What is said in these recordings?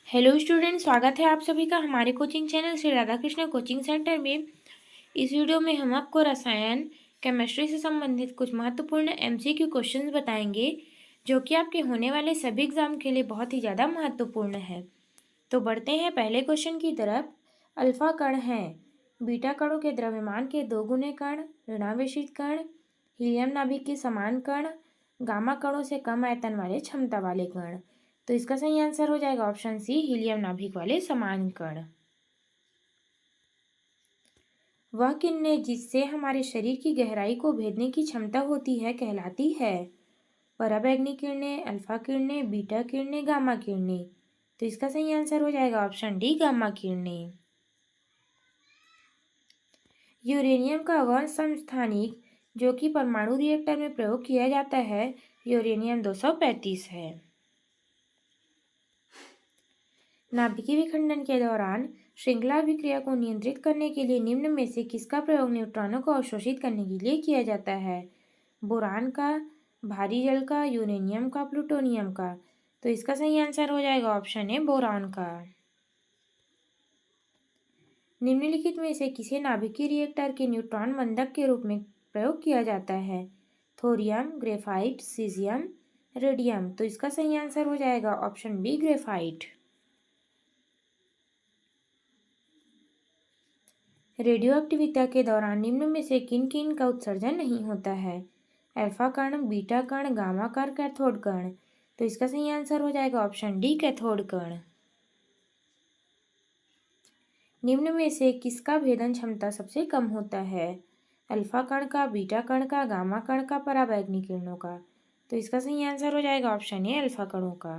Hello student, स्वागत है आप सभी का हमारे coaching channel Shri Radha Krishna coaching centre में। इस वीडियो में हम आपको रसायन केमिस्ट्री से संबंधित कुछ महत्वपूर्ण एमसीक्यू क्वेश्चंस बताएंगे जो कि आपके होने वाले सभी एग्जाम के लिए बहुत ही ज़्यादा महत्वपूर्ण है। तो बढ़ते हैं पहले क्वेश्चन की तरफ। अल्फा कण है बीटा कणों के द्रव्यमान के 2 गुने कण, ऋणावेशित कण, हीलियम नाभिक के समान कण, गामा कणों से कम आयतन वाले क्षमता वाले कण। तो इसका सही आंसर हो जाएगा ऑप्शन सी, हीलियम नाभिक वाले समान कण। वह किरणें जिससे हमारे शरीर की गहराई को भेदने की क्षमता होती है कहलाती है पराबैंगनी किरणें, अल्फा किरणें, बीटा किरणें, गामा किरणें। तो इसका सही आंसर हो जाएगा ऑप्शन डी, गामा किरणें। यूरेनियम का वह समस्थानिक जो कि परमाणु रिएक्टर में प्रयोग किया जाता है यूरेनियम 235 है। नाभिकीय विखंडन के दौरान श्रृंखला अभिक्रिया को नियंत्रित करने के लिए निम्न में से किसका प्रयोग न्यूट्रॉनों को अवशोषित करने के लिए किया जाता है? बोरान का, भारी जल का, यूरेनियम का, प्लूटोनियम का। तो इसका सही आंसर हो जाएगा ऑप्शन ए, बोरान का। निम्नलिखित में से किसे नाभिकीय रिएक्टर के न्यूट्रॉन बंधक के रूप में प्रयोग किया जाता है? Thorium, graphite, caesium, radium. तो इसका सही आंसर हो जाएगा ऑप्शन बी, ग्रेफाइट। रेडियोएक्टिविटी के दौरान निम्न में से किन किन का उत्सर्जन नहीं होता है? अल्फा कण, बीटा कण, गामा कण, कैथोड कण। तो इसका सही आंसर हो जाएगा ऑप्शन डी, कैथोड कण। निम्न में से किसका भेदन क्षमता सबसे कम होता है? अल्फा कण का, बीटा कण का, गामा कण का, पराबैंगनी किरणों का। तो इसका सही आंसर हो जाएगा ऑप्शन ए, अल्फा कणों का।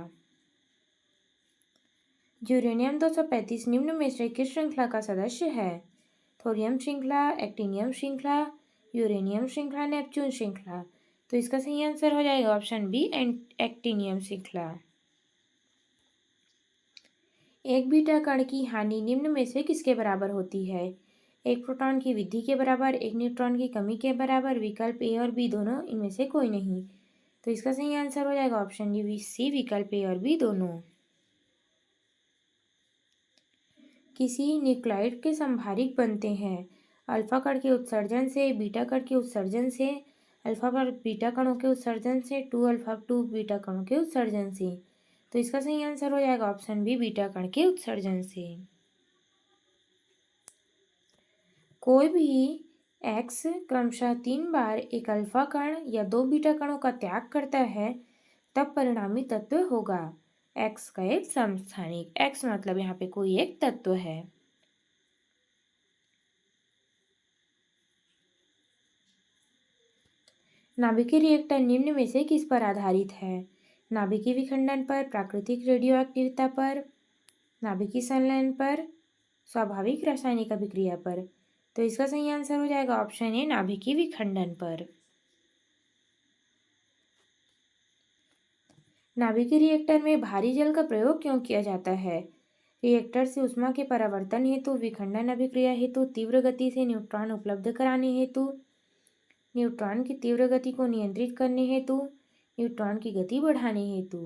यूरेनियम 235 निम्न में से किस श्रृंखला का सदस्य है? थोरियम श्रृंखला, एक्टिनियम श्रृंखला, यूरेनियम श्रृंखला, नेपच्यून श्रृंखला। तो इसका सही आंसर हो जाएगा ऑप्शन बी, एक्टिनियम श्रृंखला। एक बीटा कण की हानि निम्न में से किसके बराबर होती है? एक प्रोटॉन की वृद्धि के बराबर, एक न्यूट्रॉन की कमी के बराबर, विकल्प ए और बी दोनों, इनमें से कोई नहीं। तो इसका सही आंसर हो जाएगा ऑप्शन डी, सी, विकल्प ए और बी दोनों। किसी न्यूक्लाइड के संभारिक बनते हैं अल्फा कण के उत्सर्जन से, बीटा कण के उत्सर्जन से, अल्फा कण बीटा कणों के उत्सर्जन से, 2 अल्फा 2 बीटा कणों के उत्सर्जन से। तो इसका सही आंसर हो जाएगा ऑप्शन बी, बीटा कण के उत्सर्जन से। कोई भी एक्स क्रमशः 3 बार एक अल्फा कण या 2 बीटा कणों का त्याग करता है तब परिणामी तत्व होगा एक्स का एक समस्थानिक। एक्स मतलब यहाँ पे कोई एक तत्व है। नाभिकीय रिएक्टर निम्न में से किस पर आधारित है? नाभिकीय विखंडन पर, प्राकृतिक रेडियोएक्टिविता पर, नाभिकीय संलयन पर, स्वाभाविक रासायनिक अभिक्रिया पर। तो इसका सही आंसर हो जाएगा ऑप्शन ए, नाभिकीय विखंडन पर। नाभिकीय रिएक्टर में भारी जल का प्रयोग क्यों किया जाता है? रिएक्टर से ऊष्मा के परावर्तन हेतु, विखंडन अभिक्रिया हेतु, तीव्र गति से न्यूट्रॉन उपलब्ध कराने हेतु, न्यूट्रॉन की तीव्र गति को नियंत्रित करने हेतु, न्यूट्रॉन की गति बढ़ाने हेतु।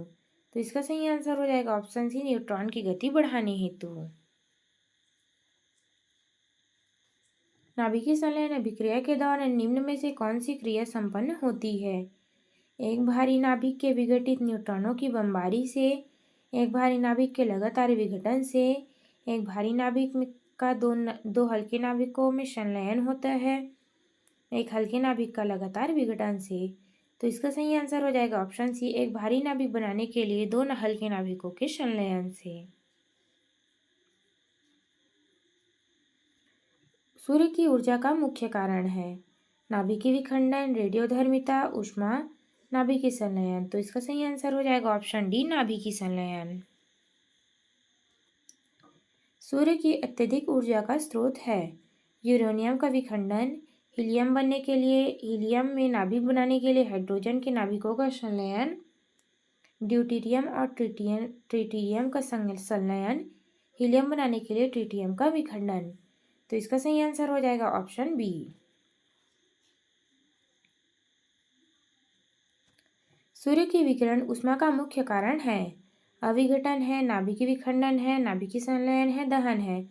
तो इसका सही आंसर हो जाएगा ऑप्शन सी, न्यूट्रॉन की गति बढ़ाने हेतु। नाभिकीय संलयन अभिक्रिया के दौरान निम्न में से कौन सी क्रिया संपन्न होती है? एक भारी नाभिक के विघटित न्यूट्रॉनों की बमबारी से, एक भारी नाभिक के लगातार विघटन से, एक भारी नाभिक का दो हल्के नाभिकों में संलयन होता है, एक हल्के नाभिक का लगातार विघटन से। तो इसका सही आंसर हो जाएगा ऑप्शन सी, एक भारी नाभिक बनाने के लिए 2 हल्के नाभिकों के संलयन से। सूर्य की ऊर्जा का मुख्य कारण है नाभिकीय विखंडन, रेडियोधर्मिता, ऊष्मा, नाभिकीय संलयन। तो इसका सही आंसर हो जाएगा ऑप्शन डी, नाभिकीय संलयन। सूर्य की अत्यधिक ऊर्जा का स्रोत है यूरेनियम का विखंडन, हीलियम बनने के लिए, हीलियम में नाभिक बनाने के लिए हाइड्रोजन के नाभिकों का संलयन, ड्यूटेरियम और ट्रिटियम का संलयन, हीलियम बनाने के लिए ट्रिटियम का विखंडन। तो इसका सही आंसर हो जाएगा ऑप्शन बी। सूर्य के विकिरण ऊष्मा का मुख्य कारण है अविघटन है, नाभिकीय विखंडन है, नाभिकीय संलयन है, दहन है।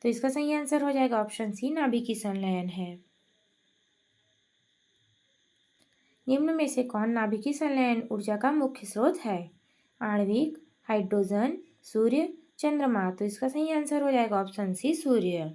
तो इसका सही आंसर हो जाएगा ऑप्शन सी, नाभिकीय संलयन है। निम्न में से कौन नाभिकीय संलयन ऊर्जा का मुख्य स्रोत है? आणविक, हाइड्रोजन, सूर्य, चंद्रमा। तो इसका सही आंसर हो जाएगा ऑप्शन सी, सूर्य।